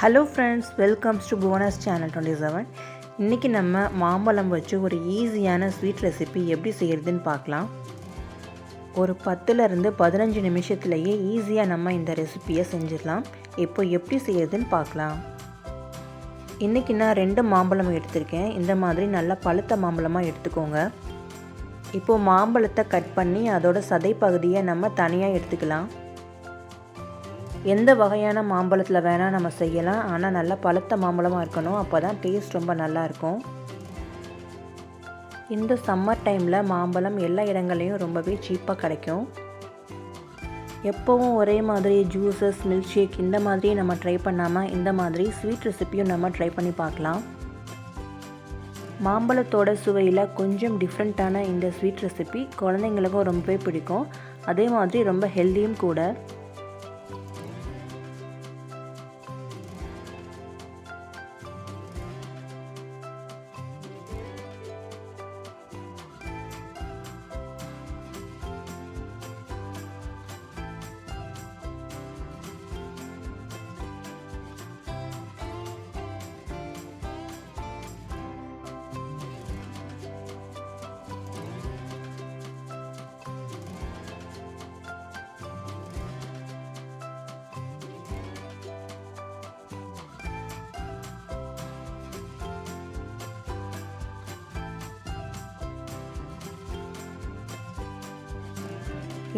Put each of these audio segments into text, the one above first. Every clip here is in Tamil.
Hello friends, welcomes to bonus channel 27. இன்றைக்கி நம்ம மாம்பழம் வச்சு ஒரு ஈஸியான ஸ்வீட் ரெசிபி எப்படி செய்கிறதுன்னு பார்க்கலாம். ஒரு 10லேருந்து 15 நிமிஷத்துலேயே ஈஸியாக நம்ம இந்த ரெசிப்பியை செஞ்சிடலாம். இப்போ எப்படி செய்கிறதுன்னு பார்க்கலாம். இன்றைக்கி நான் 2 மாம்பழம் எடுத்திருக்கேன். இந்த மாதிரி நல்லா பழுத்த மாம்பழமாக எடுத்துக்கோங்க. இப்போது மாம்பழத்தை கட் பண்ணி அதோட சதை பகுதியை நம்ம தனியாக எடுத்துக்கலாம். எந்த வகையான மாம்பழத்தில் வேணால் நம்ம செய்யலாம், ஆனால் நல்லா பழுத்த மாம்பழமாக இருக்கணும். அப்போ தான் டேஸ்ட் ரொம்ப நல்லாயிருக்கும். இந்த சம்மர் டைமில் மாம்பழம் எல்லா இடங்கள்லையும் ரொம்பவே சீப்பாக கிடைக்கும். எப்போவும் ஒரே மாதிரி ஜூஸஸ், மில்க் ஷேக் இந்த மாதிரியே நம்ம ட்ரை பண்ணாமல் இந்த மாதிரி ஸ்வீட் ரெசிப்பியும் நம்ம ட்ரை பண்ணி பார்க்கலாம். மாம்பழத்தோட சுவையில் கொஞ்சம் டிஃப்ரெண்ட்டான இந்த ஸ்வீட் ரெசிபி குழந்தைங்களுக்கும் ரொம்பவே பிடிக்கும். அதே மாதிரி ரொம்ப ஹெல்த்தியும் கூட.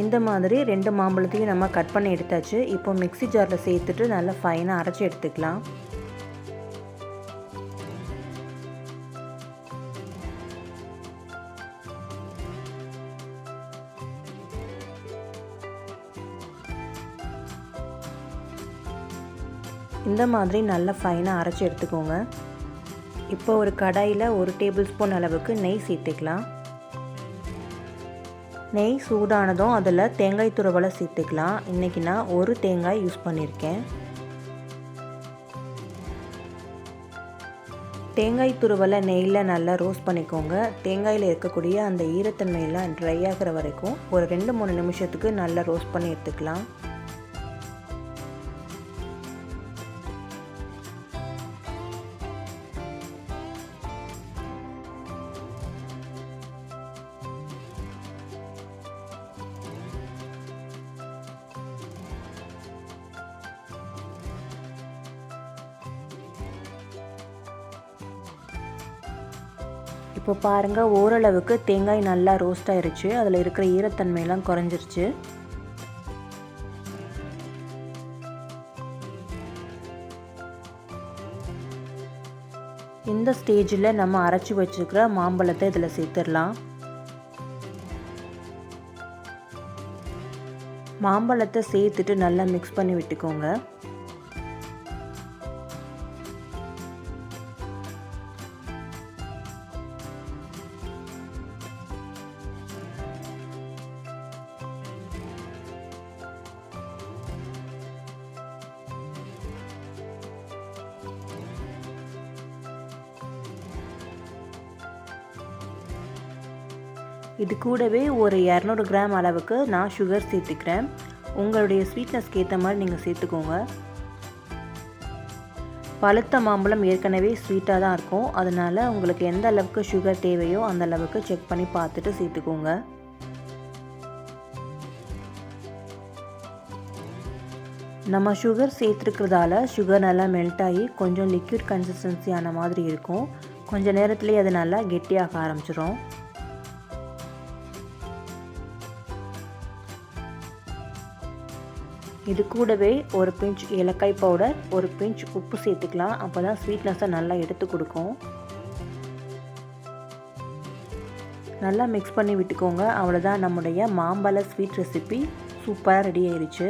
இந்த மாதிரி 2 மாம்பழத்தையும் நம்ம கட் பண்ணி எடுத்தாச்சு. இப்போ மிக்ஸி ஜாரில் சேர்த்துட்டு நல்லா ஃபைனாக அரைச்சி எடுத்துக்கலாம். இந்த மாதிரி நல்லா ஃபைனாக அரைச்சி எடுத்துக்கோங்க. இப்போ ஒரு கடாயில் 1 டேபிள் ஸ்பூன் அளவுக்கு நெய் சேர்த்துக்கலாம். நெய் சூடானதும் அதில் தேங்காய் துருவலை சேர்த்துக்கலாம். இன்றைக்கி நான் 1 தேங்காய் யூஸ் பண்ணியிருக்கேன். தேங்காய் துருவலை நெய்யில் நல்லா ரோஸ்ட் பண்ணிக்கோங்க. தேங்காயில் இருக்கக்கூடிய அந்த ஈரத்தன்மையெல்லாம் ட்ரை ஆகிற வரைக்கும் ஒரு 2-3 நிமிஷத்துக்கு நல்லா ரோஸ்ட் பண்ணி எடுத்துக்கலாம். இப்போ பாருங்கள், ஓரளவுக்கு தேங்காய் நல்லா ரோஸ்ட் ஆயிருச்சு. அதில் இருக்கிற ஈரத்தன்மையெல்லாம் குறைஞ்சிருச்சு. இந்த ஸ்டேஜில் நம்ம அரைச்சி வச்சுருக்கிற மாம்பழத்தை இதில் சேர்த்துடலாம். மாம்பழத்தை சேர்த்துட்டு நல்லா மிக்ஸ் பண்ணி விட்டுக்கோங்க. இது கூடவே ஒரு 200 கிராம் அளவுக்கு நான் சுகர் சேர்த்துக்கிறேன். உங்களுடைய ஸ்வீட்னஸ்க்கு ஏற்ற மாதிரி நீங்கள் சேர்த்துக்கோங்க. பழுத்த மாம்பழம் ஏற்கனவே ஸ்வீட்டாக தான் இருக்கும். அதனால் உங்களுக்கு எந்த அளவுக்கு சுகர் தேவையோ அந்த அளவுக்கு செக் பண்ணி பார்த்துட்டு சேர்த்துக்கோங்க. நம்ம சுகர் சேர்த்துருக்கிறதால சுகர் நல்லா மெல்ட் ஆகி கொஞ்சம் லிக்விட் கன்சிஸ்டன்சி ஆன மாதிரி இருக்கும். கொஞ்சம் நேரத்துலேயே அது நல்லா கெட்டியாக ஆரம்பிச்சிடும். இது கூடவே ஒரு பிஞ்ச் ஏலக்காய் பவுடர், ஒரு பிஞ்ச் உப்பு சேர்த்துக்கலாம். அப்போ தான் ஸ்வீட்னஸை நல்லா எடுத்து கொடுக்கும். நல்லா மிக்ஸ் பண்ணி விட்டுக்கோங்க. அவ்வளோதான், நம்முடைய மாம்பழ ஸ்வீட் ரெசிபி சூப்பராக ரெடி ஆயிடுச்சு.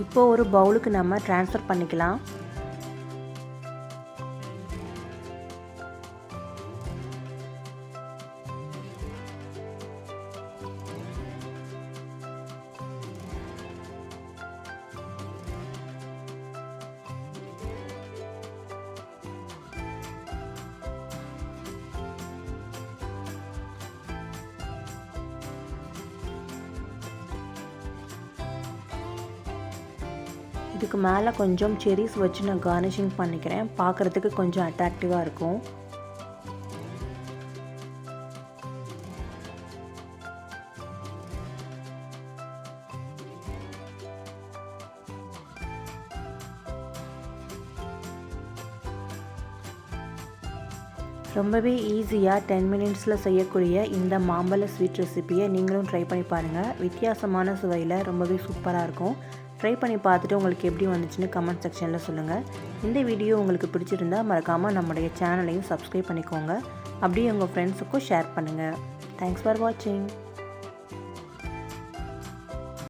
இப்போ ஒரு பவுலுக்கு நம்ம ட்ரான்ஸ்ஃபர் பண்ணிக்கலாம். இதுக்கு மேலே கொஞ்சம் செரிஸ் வச்சு நான் கார்னிஷிங் பண்ணிக்கிறேன். பார்க்குறதுக்கு கொஞ்சம் அட்ராக்டிவாக இருக்கும். ரொம்பவே ஈஸியாக 10 மினிட்ஸில் செய்யக்கூடிய இந்த மாம்பழ ஸ்வீட் ரெசிப்பியை நீங்களும் ட்ரை பண்ணி பாருங்கள். வித்தியாசமான சுவையில் ரொம்பவே சூப்பராக இருக்கும். ட்ரை பண்ணி பார்த்துட்டு உங்களுக்கு எப்படி வந்துச்சுன்னு கமெண்ட் செக்ஷனில் சொல்லுங்கள். இந்த வீடியோ உங்களுக்கு பிடிச்சிருந்தா மறக்காமல் நம்முடைய சேனலையும் சப்ஸ்கிரைப் பண்ணிக்கோங்க. அப்படியே உங்கள் ஃப்ரெண்ட்ஸுக்கும் ஷேர் பண்ணுங்கள். தேங்க்ஸ் ஃபார் வாட்சிங்.